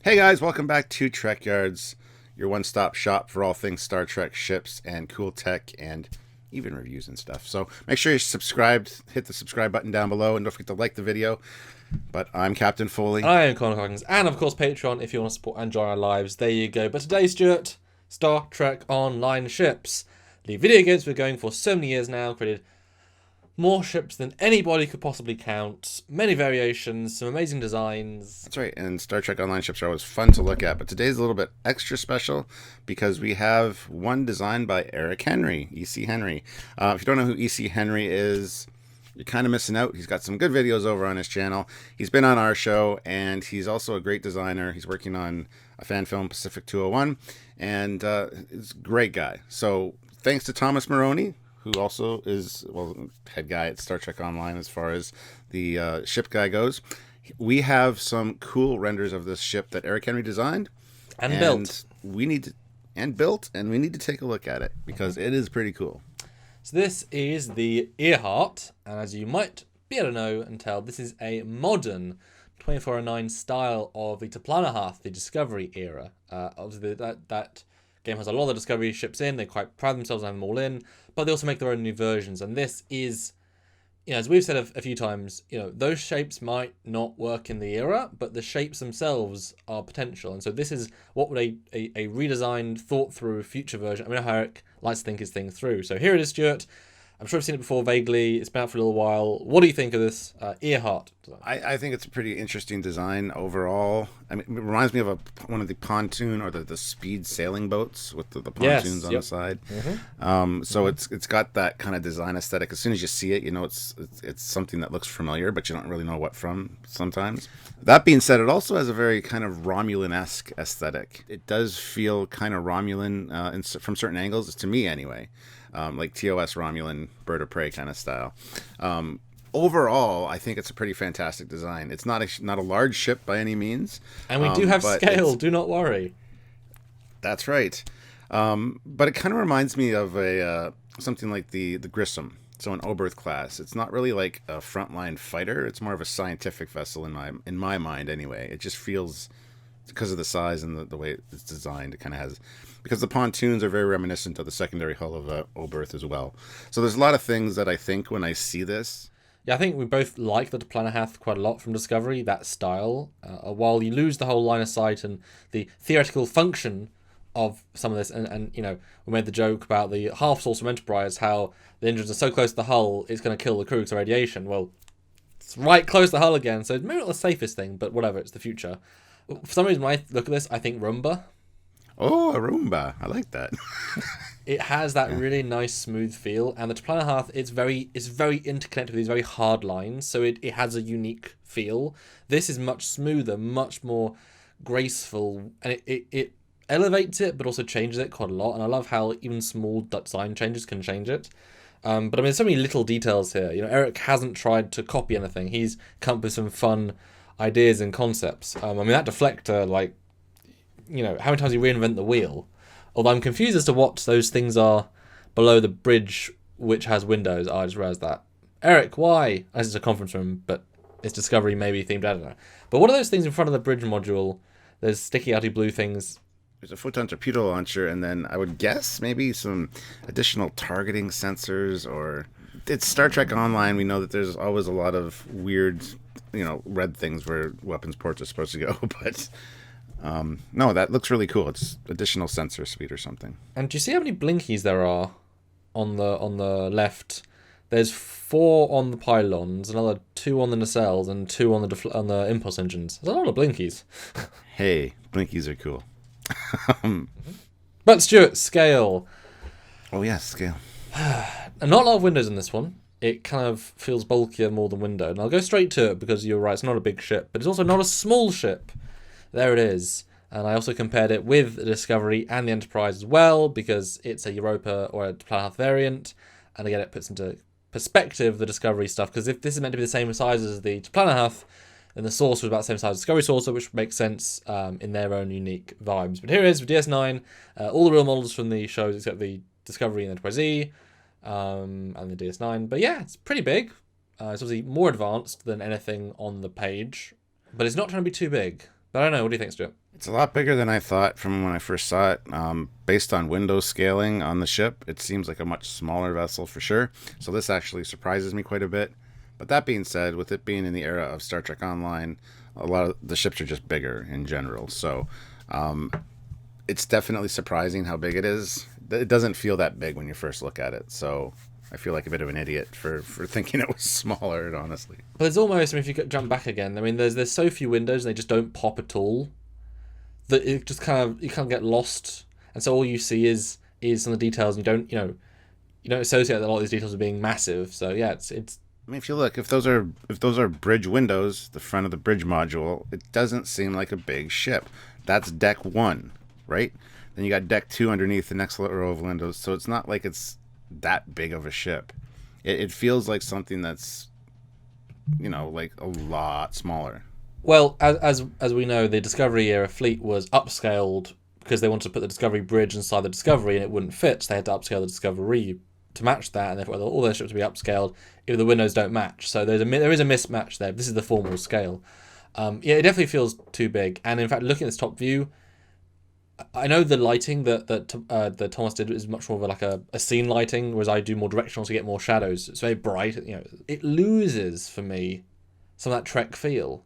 Hey guys, welcome back to Trekyards, your one-stop shop for all things Star Trek ships and cool tech and even reviews and stuff. So make sure you're subscribed, hit the subscribe button down below, and don't forget to like the video. But I'm Captain Foley. I am Connor Hawkins, and of course Patreon if you want to support and join our lives. There you go. But today, Stuart, Star Trek Online ships. The video games we're going for so many years now, created more ships than anybody could possibly count. Many variations, some amazing designs. That's right, and Star Trek Online ships are always fun to look at, but today's a little bit extra special because we have one designed by Eric Henry, E.C. Henry. If you don't know who E.C. Henry is, you're kind of missing out. He's got some good videos over on his channel. He's been on our show, and he's also a great designer. He's working on a fan film, Pacific 201, and he's a great guy. So thanks to Thomas Maroney, who also is, well, head guy at Star Trek Online as far as the ship guy goes. We have some cool renders of this ship that Eric Henry designed. And built. We need to, and built, and we need to take a look at it because it is pretty cool. So this is the Earhart, and as you might be able to know and tell, this is a modern 2409 style of the Toplanahath, the Discovery era. Obviously, that game has a lot of the Discovery ships in. They quite pride themselves on having them all in, but they also make their own new versions. And this is, as we've said a few times, those shapes might not work in the era, but the shapes themselves are potential. And so this is what would a redesigned, thought through future version. I mean, Eric likes to think his thing through. So here it is, Stuart. I'm sure I've seen it before vaguely. It's been out for a little while. What do you think of this Earhart design? I think it's a pretty interesting design overall. I mean, it reminds me of one of the pontoon or the speed sailing boats with the pontoons on the side. So it's got that kind of design aesthetic. As soon as you see it, it's something that looks familiar, but you don't really know what from sometimes. That being said, it also has a very kind of Romulan-esque aesthetic. It does feel kind of Romulan from certain angles, to me anyway. Like TOS Romulan bird of prey kind of style. Overall, I think it's a pretty fantastic design. It's not a large ship by any means, and we do have scale. Do not worry. That's right. But it kind of reminds me of something like the Grissom. So an Oberth class. It's not really like a frontline fighter. It's more of a scientific vessel in my mind anyway. It just feels, because of the size and the way it's designed, it kind of has, because the pontoons are very reminiscent of the secondary hull of Oberth as well. So there's a lot of things that I think when I see this. Yeah, I think we both like the Toplanahath quite a lot from Discovery, that style. While you lose the whole line of sight and the theoretical function of some of this, and we made the joke about the half source from Enterprise, how the engines are so close to the hull, it's going to kill the crew to radiation. Well, it's right close to the hull again, so maybe not the safest thing, but whatever, it's the future. For some reason, when I look at this, I think Roomba. Oh, a Roomba. I like that. It has that really nice, smooth feel, and the Toplanahath, it's very interconnected with these very hard lines, so it has a unique feel. This is much smoother, much more graceful, and it elevates it, but also changes it quite a lot, and I love how even small design changes can change it. But I mean, there's so many little details here. Eric hasn't tried to copy anything. He's come up with some fun ideas and concepts. I mean, that deflector, how many times you reinvent the wheel? Although I'm confused as to what those things are below the bridge, which has windows. I just realized that. Eric, why? As it's a conference room, but it's Discovery maybe themed, I don't know. But what are those things in front of the bridge module? There's sticky outy blue things. There's a photon torpedo launcher, and then I would guess maybe some additional targeting sensors, or it's Star Trek Online. We know that there's always a lot of weird, red things where weapons ports are supposed to go, but no, that looks really cool. It's additional sensor speed or something. And do you see how many blinkies there are on the left? There's 4 on the pylons, another 2 on the nacelles, and 2 on the impulse engines. There's a lot of blinkies. Hey, blinkies are cool. But Stuart, scale. Oh yeah, scale. And not a lot of windows in this one. It kind of feels bulkier more than window. And I'll go straight to it because you're right, it's not a big ship, but it's also not a small ship. There it is. And I also compared it with the Discovery and the Enterprise as well, because it's a Europa or a Toplanahath variant. And again, it puts into perspective the Discovery stuff, because if this is meant to be the same size as the Toplanahath, then the Saucer was about the same size as Discovery Saucer, which makes sense in their own unique vibes. But here it is with DS9, all the real models from the shows except the Discovery and Enterprise E, and the DS9. But yeah, it's pretty big. It's obviously more advanced than anything on the page, but it's not trying to be too big. But I don't know. What do you think, Stuart? It's a lot bigger than I thought from when I first saw it. Based on window scaling on the ship, it seems like a much smaller vessel for sure. So this actually surprises me quite a bit. But that being said, with it being in the era of Star Trek Online, a lot of the ships are just bigger in general. So it's definitely surprising how big it is. It doesn't feel that big when you first look at it. So I feel like a bit of an idiot for thinking it was smaller, honestly. But there's almost, I mean, if you could jump back again, I mean, there's so few windows and they just don't pop at all that it just kind of, you can't get lost. And so all you see is some of the details, and you don't associate a lot of these details with being massive. So yeah, it's. I mean, if you look, if those are bridge windows, the front of the bridge module, it doesn't seem like a big ship. That's deck 1, right? Then you got deck 2 underneath the next row of windows, so it's not like it's that big of a ship. It feels like something that's, like a lot smaller. Well, as we know, the Discovery era fleet was upscaled because they wanted to put the Discovery bridge inside the Discovery and it wouldn't fit, so they had to upscale the Discovery to match that, and therefore all their ships will be upscaled if the windows don't match. So there is a mismatch there. This is the formal scale. It definitely feels too big. And in fact, looking at this top view, I know the lighting that Thomas did is much more of like a scene lighting, whereas I do more directional to get more shadows. It's very bright. It loses for me some of that Trek feel,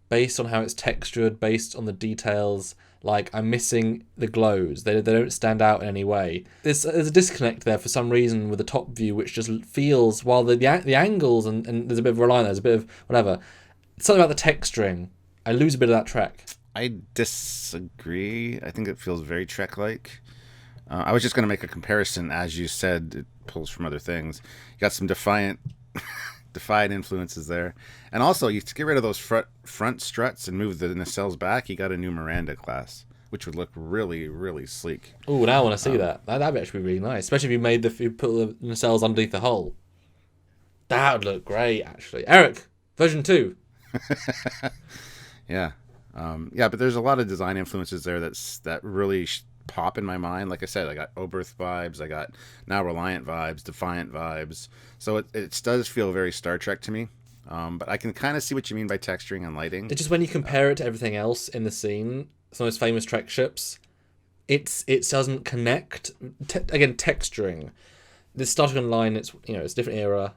based on how it's textured, based on the details. Like, I'm missing the glows. They don't stand out in any way. There's a disconnect there for some reason with the top view, which just feels, while the angles and there's a bit of a line, there's a bit of whatever. Something about the texturing. I lose a bit of that Trek. I disagree. I think it feels very Trek-like. I was just going to make a comparison. As you said, it pulls from other things. You got some defiant influences there. And also, you get rid of those front struts and move the nacelles back, you got a new Miranda class, which would look really, really sleek. Oh, now I want to see that. That'd actually be really nice, especially if you put the nacelles underneath the hull. That would look great, actually. Eric, version 2. Yeah. But there's a lot of design influences there that really pop in my mind. Like I said, I got Oberth vibes, I got now Reliant vibes, Defiant vibes. So it does feel very Star Trek to me. But I can kind of see what you mean by texturing and lighting. It's just when you compare it to everything else in the scene, some of those famous Trek ships, it doesn't connect. Again, texturing. This Star Trek Online, it's a different era.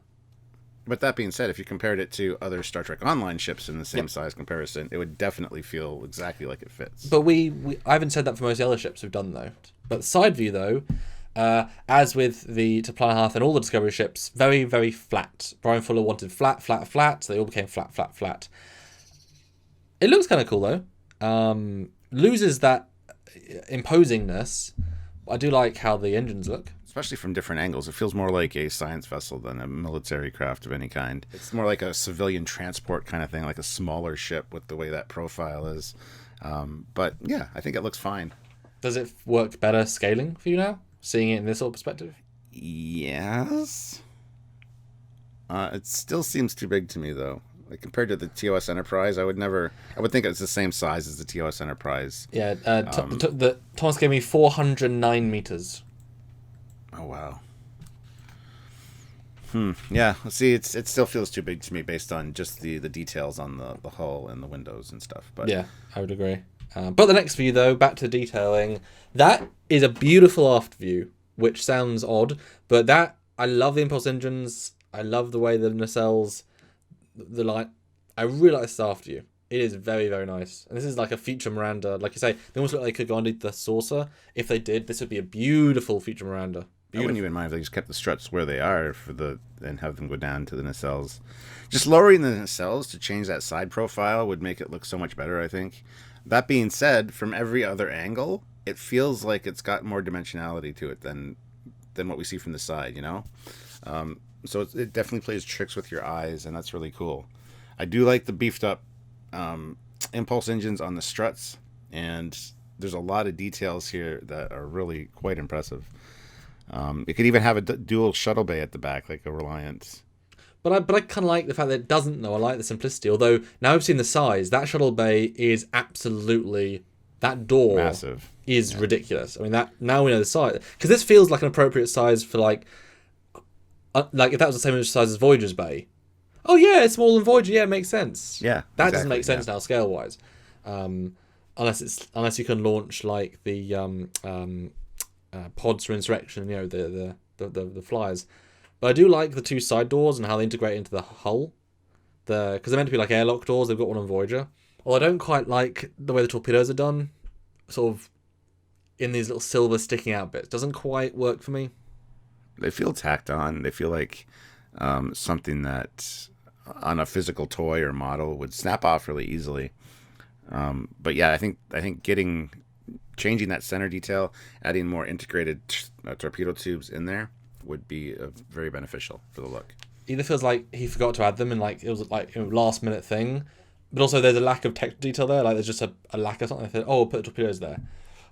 But that being said, if you compared it to other Star Trek Online ships in the same size comparison, it would definitely feel exactly like it fits. But I haven't said that for most of the other ships we've done, though. But the side view, though, as with the T'Plan Half and all the Discovery ships, very, very flat. Brian Fuller wanted flat, flat, flat, so they all became flat, flat, flat. It looks kind of cool, though. Loses that imposingness. I do like how the engines look. Especially from different angles. It feels more like a science vessel than a military craft of any kind. It's more like a civilian transport kind of thing, like a smaller ship with the way that profile is. But yeah, I think it looks fine. Does it work better scaling for you now, seeing it in this sort of perspective? Yes. It still seems too big to me, though. Like, compared to the TOS Enterprise, I would think it's the same size as the TOS Enterprise. Yeah, Thomas gave me 409 meters. Oh, wow. Yeah, see, it still feels too big to me based on just the details on the hull and the windows and stuff. But yeah, I would agree. But the next view, though, back to detailing, that is a beautiful aft view, which sounds odd, but I love the impulse engines. I love the way the nacelles, the light. I really like this aft view. It is very, very nice. And this is like a future Miranda. Like you say, they almost look like they could go underneath the saucer. If they did, this would be a beautiful future Miranda. I wouldn't even mind if they just kept the struts where they are and have them go down to the nacelles. Just lowering the nacelles to change that side profile would make it look so much better, I think. That being said, from every other angle, it feels like it's got more dimensionality to it than what we see from the side, So it definitely plays tricks with your eyes, and that's really cool. I do like the beefed up impulse engines on the struts, and there's a lot of details here that are really quite impressive. It could even have a dual shuttle bay at the back, like a Reliant. But I kind of like the fact that it doesn't, though. I like the simplicity. Although, now I've seen the size, that shuttle bay is absolutely... That door massive. Is ridiculous. I mean, now we know the size. Because this feels like an appropriate size for, like if that was the same size as Voyager's bay. Oh, yeah, it's smaller than Voyager. Yeah, it makes sense. Yeah, That doesn't make sense now, scale-wise. Unless you can launch like the pods for insurrection, the flyers. But I do like the two side doors and how they integrate into the hull. Because they're meant to be like airlock doors. They've got one on Voyager. Well, I don't quite like the way the torpedoes are done, sort of in these little silver sticking out bits. Doesn't quite work for me. They feel tacked on. They feel like something that on a physical toy or model would snap off really easily. But yeah, I think changing that center detail, adding more integrated torpedo tubes in there would be very beneficial for the look. Either feels like he forgot to add them and like it was like a last minute thing, but also there's a lack of technical detail there. Like there's just a lack of something. I'll put torpedoes there.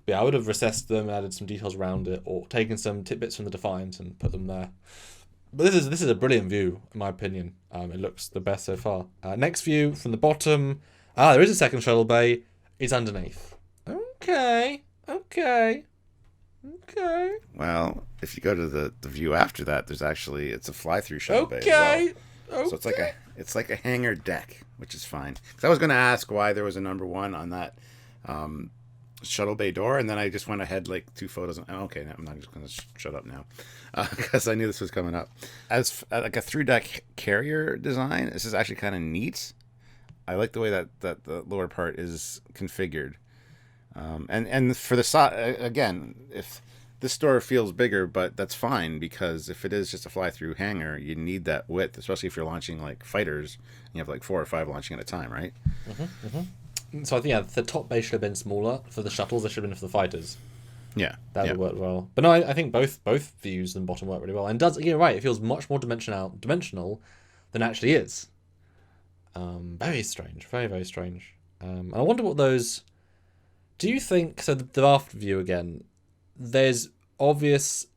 But yeah, I would have recessed them and added some details around it, or taken some tidbits from the Defiant and put them there. But this is a brilliant view, in my opinion. It looks the best so far. Next view from the bottom. There is a second shuttle bay. It's underneath. Okay. Well, if you go to the view after that, it's a fly-through shuttle bay as well. Okay. So it's like a hangar deck, which is fine. Because I was going to ask why there was a number 1 on that shuttle bay door, and then I just went ahead like 2 photos. Okay, I'm not just going to shut up now because I knew this was coming up. As like a through-deck carrier design, this is actually kind of neat. I like the way that the lower part is configured. And for the side, again, if this door feels bigger, but that's fine, because if it is just a fly-through hangar, you need that width, especially if you're launching like fighters and you have like 4 or 5 launching at a time, right? So I think the top bay should have been smaller for the shuttles. They should have been for the fighters. Yeah, that would work well. But no, I think both views and bottom work really well. And you're right, it feels much more dimensional than it actually is. Very strange, very very strange. And I wonder what those. Do you think so? The aft view again. There's obvious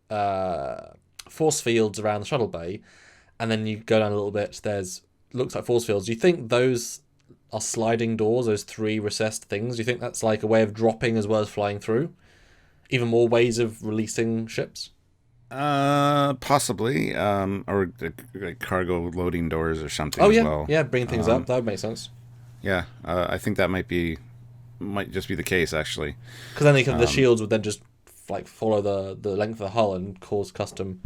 force fields around the shuttle bay, and then you go down a little bit. Looks like force fields. Do you think those are sliding doors? Those 3 recessed things. Do you think that's like a way of dropping as well as flying through? Even more ways of releasing ships. Possibly, or like cargo loading doors or something. As well. Yeah, bring things up. That would make sense. Yeah, I think that might just be the case actually. Because then the shields would then just like follow the length of the hull and cause custom.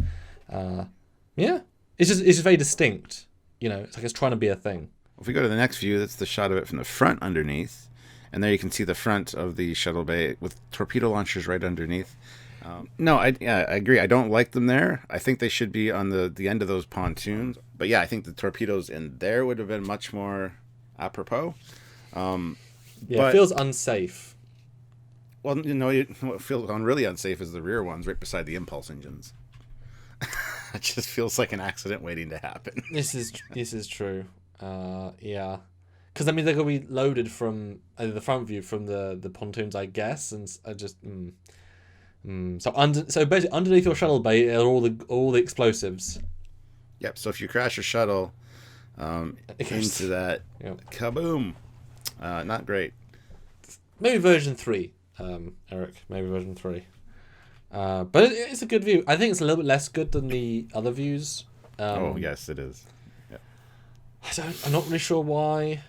It's just very distinct. It's like it's trying to be a thing. If we go to the next view, that's the shot of it from the front underneath, and there you can see the front of the shuttle bay with torpedo launchers right underneath. I agree. I don't like them there. I think they should be on the end of those pontoons. But yeah, I think the torpedoes in there would have been much more apropos. It feels unsafe. Well, what feels really unsafe is the rear ones right beside the impulse engines. It just feels like an accident waiting to happen. This is true. Yeah. Because they're going to be loaded from the front view from the pontoons, I guess, and I just. So basically, underneath your shuttle bay are all the explosives. Yep. So if you crash your shuttle into that, kaboom! Not great. Maybe version 3, Eric. Maybe version 3. But it's a good view. I think it's a little bit less good than the other views. Yes, it is. Yep. I'm not really sure why.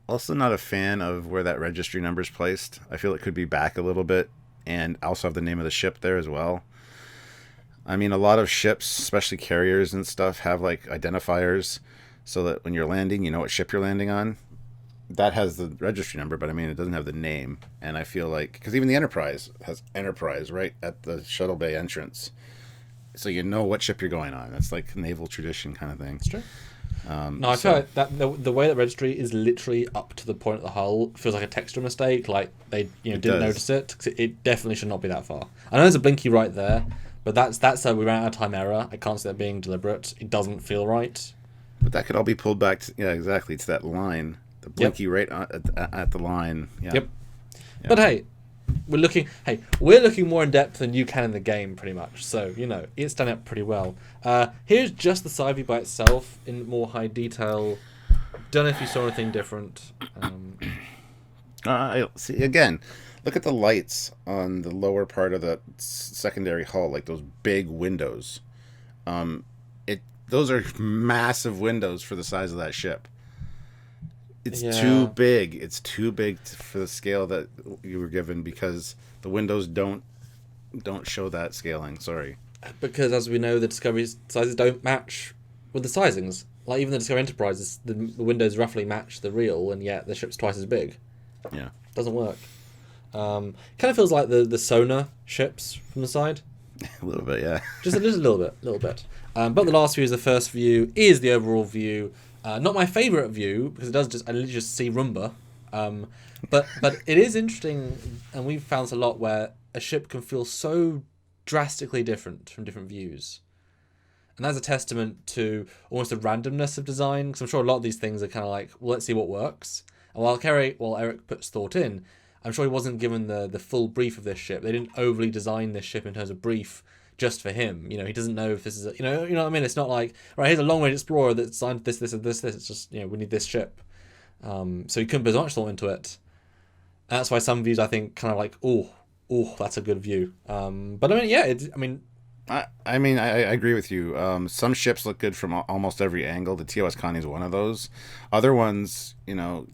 Also, not a fan of where that registry number is placed. I feel it could be back a little bit, and also have the name of the ship there as well. I mean, a lot of ships, especially carriers and stuff, have like identifiers so that when you're landing, you know what ship you're landing on. That has the registry number, but I mean, it doesn't have the name. And I feel like, because even the Enterprise has Enterprise right at the shuttle bay entrance. So you know what ship you're going on. That's like naval tradition kind of thing. That's true. I feel like that the way that registry is literally up to the point of the hull feels like a texture mistake. Like they didn't notice it. 'Cause it definitely should not be that far. I know there's a blinky right there, but that's a we ran out of time error. I can't see that being deliberate. It doesn't feel right. But that could all be pulled back to, exactly, to that line. The blinky right at the line. Yeah. Yep. But hey, we're looking more in depth than you can in the game, pretty much. So it's done it pretty well. Here's just the side view by itself in more high detail. Don't know if you saw anything different. See again. Look at the lights on the lower part of the secondary hull, like those big windows. Those are massive windows for the size of that ship. It's too big. It's too big for the scale that you were given because the windows don't show that scaling. Sorry. Because as we know, the Discovery sizes don't match with the sizings. Like even the Discovery Enterprises, the windows roughly match the real, and yet the ship's twice as big. Yeah. Doesn't work. Kind of feels like the Sona ships from the side. A little bit, yeah. Just a little bit. But the last view is the first view, is the overall view. Not my favourite view, because I literally just see Roomba. But it is interesting, and we've found this a lot, where a ship can feel so drastically different from different views. And that's a testament to almost the randomness of design, because I'm sure a lot of these things are kind of like, well, let's see what works. And while Eric puts thought in, I'm sure he wasn't given the full brief of this ship. They didn't overly design this ship in terms of brief just for him. You know, he doesn't know if this is, you know what I mean? It's not like, right, here's a long-range explorer that's designed this, and this. It's just, you know, we need this ship. So he couldn't put much thought into it. And that's why some views, I think, kind of like, oh, that's a good view. But I mean, yeah, I agree with you. Some ships look good from almost every angle. The TOS Connie is one of those. Other ones, you know,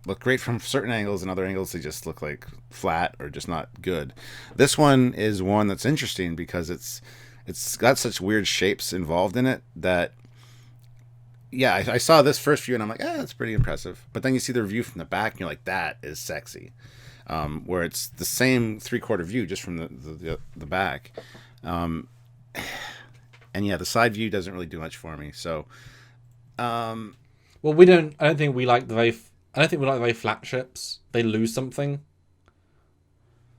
look great from certain angles, and other angles they just look like flat or just not good. This one is one that's interesting because it's got such weird shapes involved in it that, yeah, I saw this first view and I'm like, that's pretty impressive. But then you see the view from the back and you're like, that is sexy. Where it's the same 3/4 view just from the back. And yeah, the side view doesn't really do much for me. So, well, I don't think we like the very flat ships. They lose something.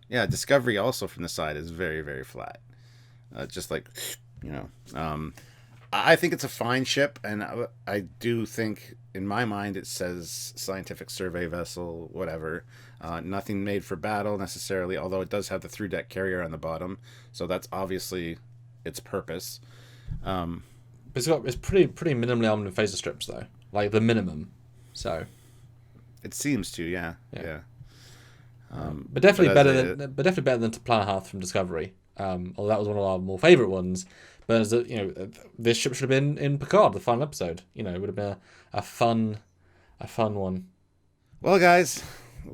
Yeah, Discovery also from the side is very, very flat. Just like, you know, I think it's a fine ship, and I do think, in my mind, it says scientific survey vessel, whatever. Nothing made for battle necessarily, although it does have the through deck carrier on the bottom, so that's obviously its purpose. But it's pretty minimally armed in phaser strips though, like the minimum. So it seems to, yeah. But definitely better than Planet Hearth from Discovery. Although that was one of our more favourite ones. But as this ship should have been in Picard, the final episode. You know, it would have been a fun one. Well, guys,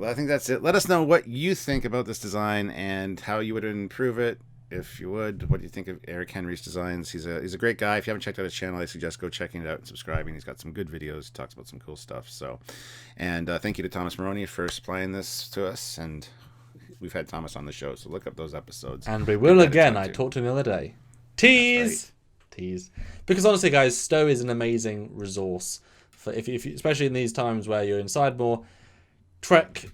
I think that's it. Let us know what you think about this design and how you would improve it, if you would. What do you think of Eric Henry's designs? He's a great guy. If you haven't checked out his channel, I suggest go checking it out and subscribing. He's got some good videos. He talks about some cool stuff. So, and thank you to Thomas Maroney for supplying this to us. And we've had Thomas on the show, so look up those episodes. And we will again. I talked to him the other day. Tease. Because honestly, guys, STO is an amazing resource for if you, especially in these times where you're inside more. Trek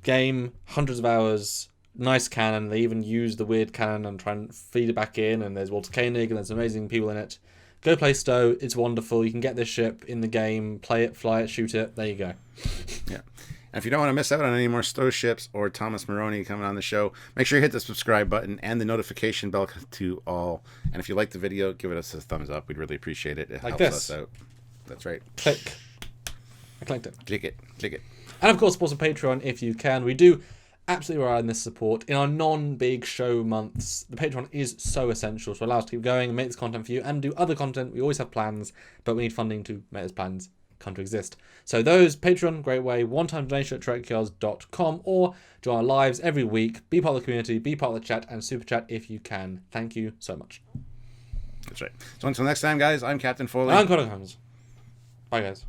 game, hundreds of hours, nice cannon. They even use the weird cannon and try and feed it back in. And there's Walter Koenig and there's amazing people in it. Go play STO. It's wonderful. You can get this ship in the game, play it, fly it, shoot it. There you go. Yeah. And if you don't want to miss out on any more STO ships or Thomas Maroney coming on the show, make sure you hit the subscribe button and the notification bell to all. And if you like the video, give it us a thumbs up. We'd really appreciate it. It helps us out. That's right. Click. I clicked it. Click it. And of course, support on Patreon if you can. We do absolutely rely on this support. In our non-big show months, the Patreon is so essential to allow us to keep going and make this content for you and do other content. We always have plans, but we need funding to make those plans come to exist. So those, Patreon, great way, one-time donation at trekyards.com, or join our lives every week. Be part of the community, be part of the chat, and super chat if you can. Thank you so much. That's right. So until next time, guys, I'm Captain Foley. I'm Connor Holmes. Bye, guys.